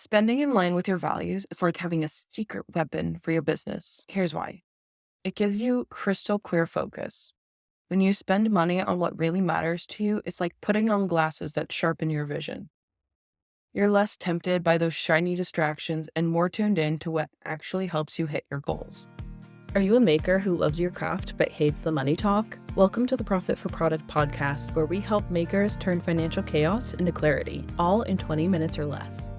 Spending in line with your values is like having a secret weapon for your business. Here's why: it gives you crystal clear focus. When you spend money on what really matters to you, it's like putting on glasses that sharpen your vision. You're less tempted by those shiny distractions and more tuned in to what actually helps you hit your goals. Are you a maker who loves your craft but hates the money talk? Welcome to the Profit for Product podcast, where we help makers turn financial chaos into clarity, all in 20 minutes or less.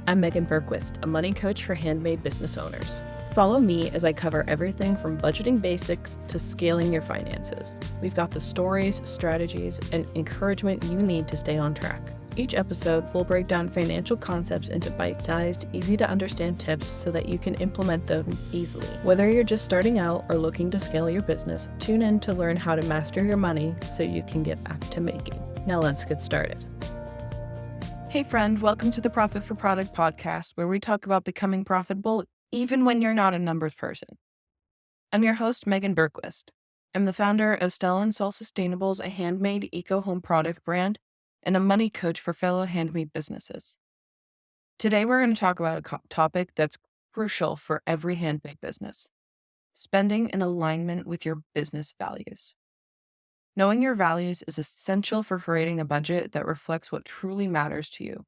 I'm Meagen Berquist, a money coach for handmade business owners. Follow me as I cover everything from budgeting basics to scaling your finances. We've got the stories, strategies, and encouragement you need to stay on track. Each episode will break down financial concepts into bite-sized, easy-to-understand tips so that you can implement them easily. Whether you're just starting out or looking to scale your business, tune in to learn how to master your money so you can get back to making. Now let's get started. Hey friend, welcome to the Profit for Product podcast, where we talk about becoming profitable even when you're not a numbers person. I'm your host, Meagen Berquist. I'm the founder of Stella & Sol Sustainables, a handmade eco-home product brand, and a money coach for fellow handmade businesses. Today, we're going to talk about a topic that's crucial for every handmade business: spending in alignment with your business values. Knowing your values is essential for creating a budget that reflects what truly matters to you.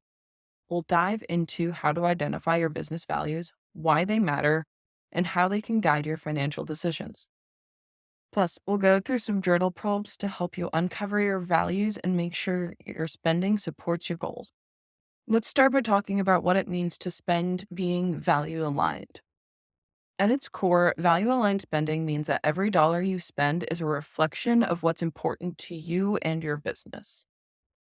We'll dive into how to identify your business values, why they matter, and how they can guide your financial decisions. Plus, we'll go through some journal prompts to help you uncover your values and make sure your spending supports your goals. Let's start by talking about what it means to spend being value aligned. At its core, value-aligned spending means that every dollar you spend is a reflection of what's important to you and your business.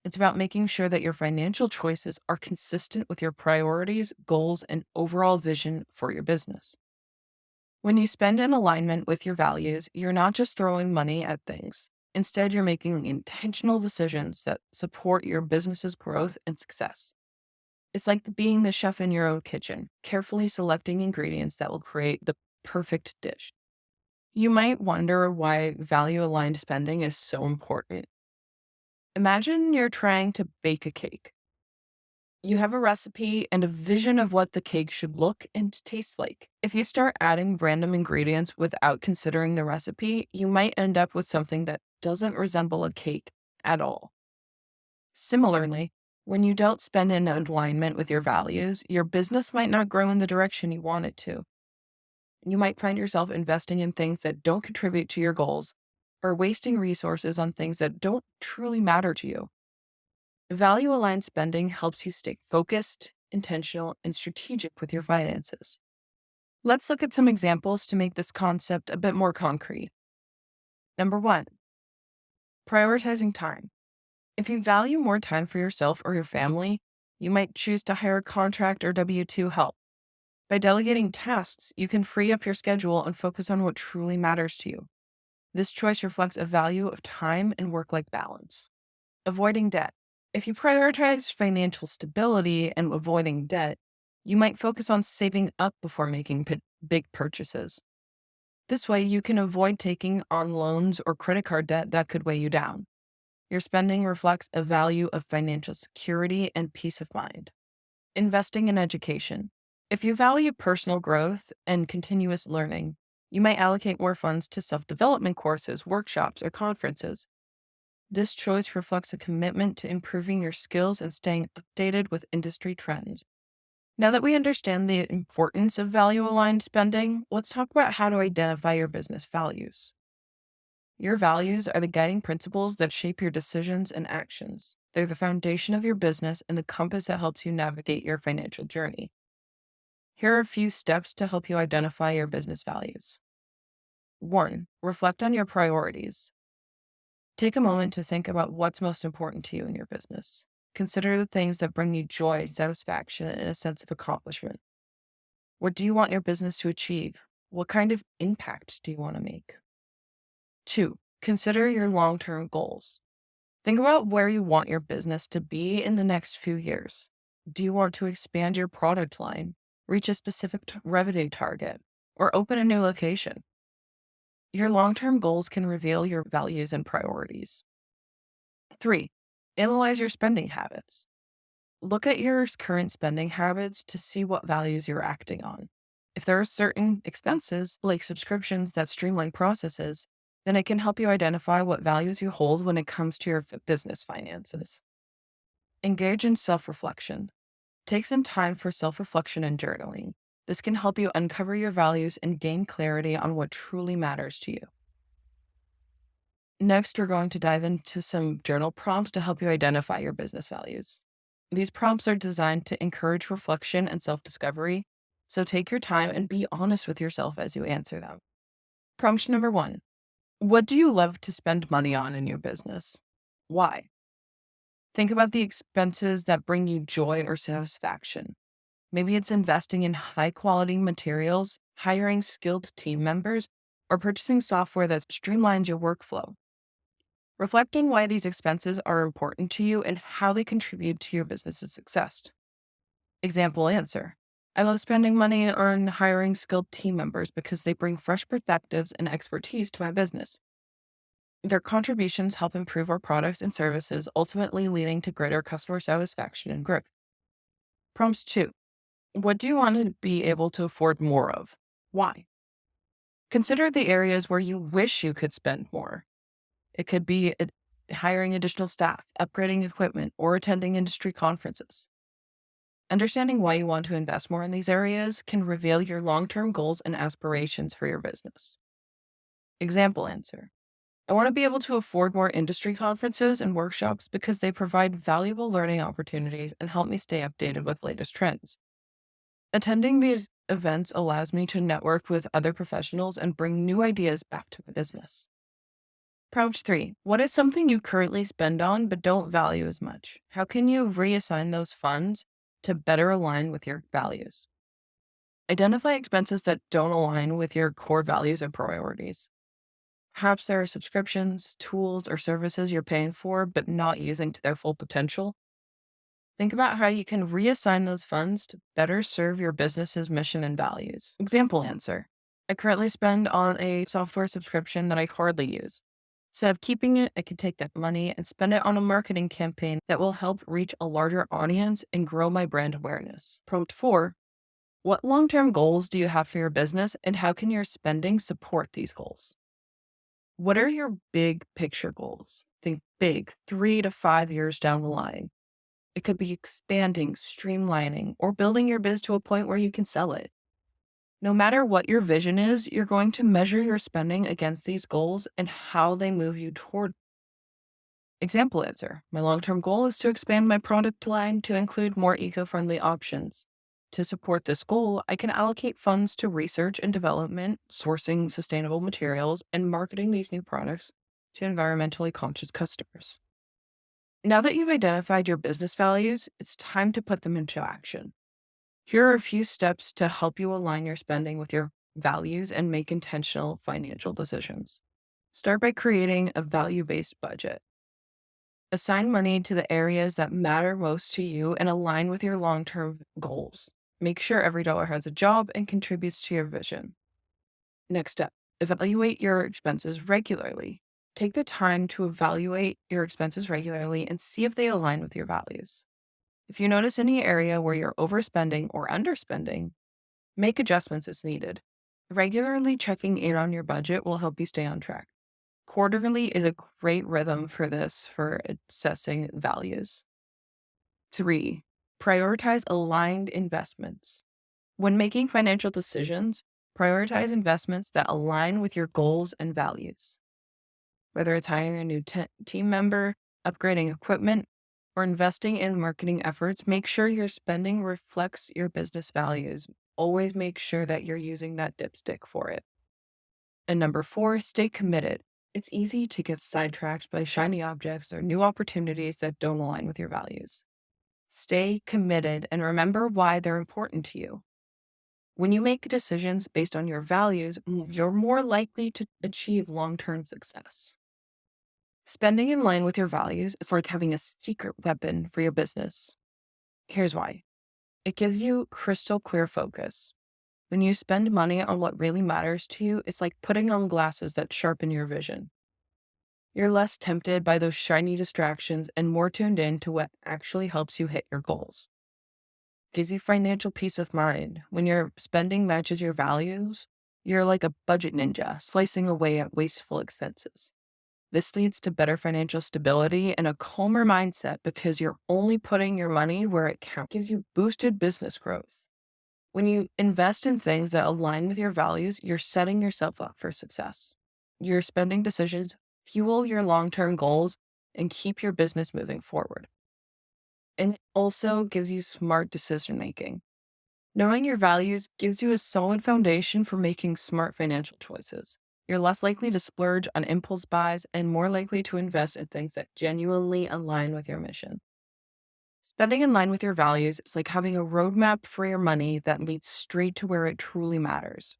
It's about making sure that your financial choices are consistent with your priorities, goals, and overall vision for your business. When you spend in alignment with your values, you're not just throwing money at things. Instead, you're making intentional decisions that support your business's growth and success. It's like being the chef in your own kitchen, carefully selecting ingredients that will create the perfect dish. You might wonder why value-aligned spending is so important. Imagine you're trying to bake a cake. You have a recipe and a vision of what the cake should look and taste like. If you start adding random ingredients without considering the recipe, you might end up with something that doesn't resemble a cake at all. Similarly, when you don't spend in alignment with your values, your business might not grow in the direction you want it to. You might find yourself investing in things that don't contribute to your goals, or wasting resources on things that don't truly matter to you. Value aligned spending helps you stay focused, intentional, and strategic with your finances. Let's look at some examples to make this concept a bit more concrete. Number 1, prioritizing time. If you value more time for yourself or your family, you might choose to hire a contract or W-2 help. By delegating tasks, you can free up your schedule and focus on what truly matters to you. This choice reflects a value of time and work-life balance. Avoiding debt. If you prioritize financial stability and avoiding debt, you might focus on saving up before making big purchases. This way, you can avoid taking on loans or credit card debt that could weigh you down. Your spending reflects a value of financial security and peace of mind. Investing in education. If you value personal growth and continuous learning, you might allocate more funds to self-development courses, workshops, or conferences. This choice reflects a commitment to improving your skills and staying updated with industry trends. Now that we understand the importance of value-aligned spending, let's talk about how to identify your business values. Your values are the guiding principles that shape your decisions and actions. They're the foundation of your business and the compass that helps you navigate your financial journey. Here are a few steps to help you identify your business values. 1, reflect on your priorities. Take a moment to think about what's most important to you in your business. Consider the things that bring you joy, satisfaction, and a sense of accomplishment. What do you want your business to achieve? What kind of impact do you want to make? 2, consider your long-term goals. Think about where you want your business to be in the next few years. Do you want to expand your product line, reach a specific revenue target, or open a new location? Your long-term goals can reveal your values and priorities. 3, analyze your spending habits. Look at your current spending habits to see what values you're acting on. If there are certain expenses, like subscriptions, that streamline processes, then it can help you identify what values you hold when it comes to your business finances. Engage in self reflection. Take some time for self reflection and journaling. This can help you uncover your values and gain clarity on what truly matters to you. Next, we're going to dive into some journal prompts to help you identify your business values. These prompts are designed to encourage reflection and self discovery, so take your time and be honest with yourself as you answer them. Prompt number one: what do you love to spend money on in your business? Why? Think about the expenses that bring you joy or satisfaction. Maybe it's investing in high quality materials, hiring skilled team members, or purchasing software that streamlines your workflow. Reflect on why these expenses are important to you and how they contribute to your business's success. Example answer: I love spending money on hiring skilled team members because they bring fresh perspectives and expertise to my business. Their contributions help improve our products and services, ultimately leading to greater customer satisfaction and growth. Prompts 2: what do you want to be able to afford more of? Why? Consider the areas where you wish you could spend more. It could be hiring additional staff, upgrading equipment, or attending industry conferences. Understanding why you want to invest more in these areas can reveal your long-term goals and aspirations for your business. Example answer: I want to be able to afford more industry conferences and workshops because they provide valuable learning opportunities and help me stay updated with latest trends. Attending these events allows me to network with other professionals and bring new ideas back to my business. Prompt 3: what is something you currently spend on but don't value as much? How can you reassign those funds to better align with your values? Identify expenses that don't align with your core values and priorities. Perhaps there are subscriptions, tools, or services you're paying for but not using to their full potential. Think about how you can reassign those funds to better serve your business's mission and values. Example answer: I currently spend on a software subscription that I hardly use. Instead of keeping it, I could take that money and spend it on a marketing campaign that will help reach a larger audience and grow my brand awareness. Prompt 4: what long-term goals do you have for your business and how can your spending support these goals? What are your big picture goals? Think big, 3 to 5 years down the line. It could be expanding, streamlining, or building your biz to a point where you can sell it. No matter what your vision is, you're going to measure your spending against these goals and how they move you toward. Example answer: my long-term goal is to expand my product line to include more eco-friendly options. To support this goal, I can allocate funds to research and development, sourcing sustainable materials, and marketing these new products to environmentally conscious customers. Now that you've identified your business values, it's time to put them into action. Here are a few steps to help you align your spending with your values and make intentional financial decisions. Start by creating a value-based budget. Assign money to the areas that matter most to you and align with your long-term goals. Make sure every dollar has a job and contributes to your vision. Next step: evaluate your expenses regularly. Take the time to evaluate your expenses regularly and see if they align with your values. If you notice any area where you're overspending or underspending, make adjustments as needed. Regularly checking in on your budget will help you stay on track. Quarterly is a great rhythm for this, for assessing values. 3, prioritize aligned investments. When making financial decisions, prioritize investments that align with your goals and values. Whether it's hiring a new team member, upgrading equipment, or investing in marketing efforts, make sure your spending reflects your business values. Always make sure that you're using that dipstick for it. And number 4, stay committed. It's easy to get sidetracked by shiny objects or new opportunities that don't align with your values. Stay committed and remember why they're important to you. When you make decisions based on your values, you're more likely to achieve long-term success. Spending in line with your values is like having a secret weapon for your business. Here's why. It gives you crystal clear focus. When you spend money on what really matters to you, it's like putting on glasses that sharpen your vision. You're less tempted by those shiny distractions and more tuned in to what actually helps you hit your goals. Gives you financial peace of mind. When your spending matches your values, you're like a budget ninja, slicing away at wasteful expenses. This leads to better financial stability and a calmer mindset because you're only putting your money where it counts. Gives you boosted business growth. When you invest in things that align with your values, you're setting yourself up for success. Your spending decisions fuel your long term goals and keep your business moving forward. And it also gives you smart decision making. Knowing your values gives you a solid foundation for making smart financial choices. You're less likely to splurge on impulse buys and more likely to invest in things that genuinely align with your mission. Spending in line with your values is like having a roadmap for your money that leads straight to where it truly matters.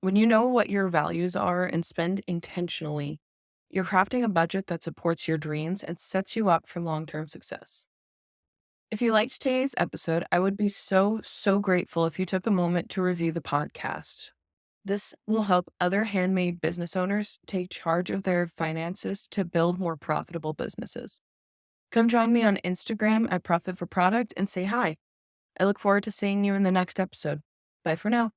When you know what your values are and spend intentionally, you're crafting a budget that supports your dreams and sets you up for long term success. If you liked today's episode, I would be so grateful if you took a moment to review the podcast. This will help other handmade business owners take charge of their finances to build more profitable businesses. Come join me on Instagram at Profit for Product and say hi. I look forward to seeing you in the next episode. Bye for now.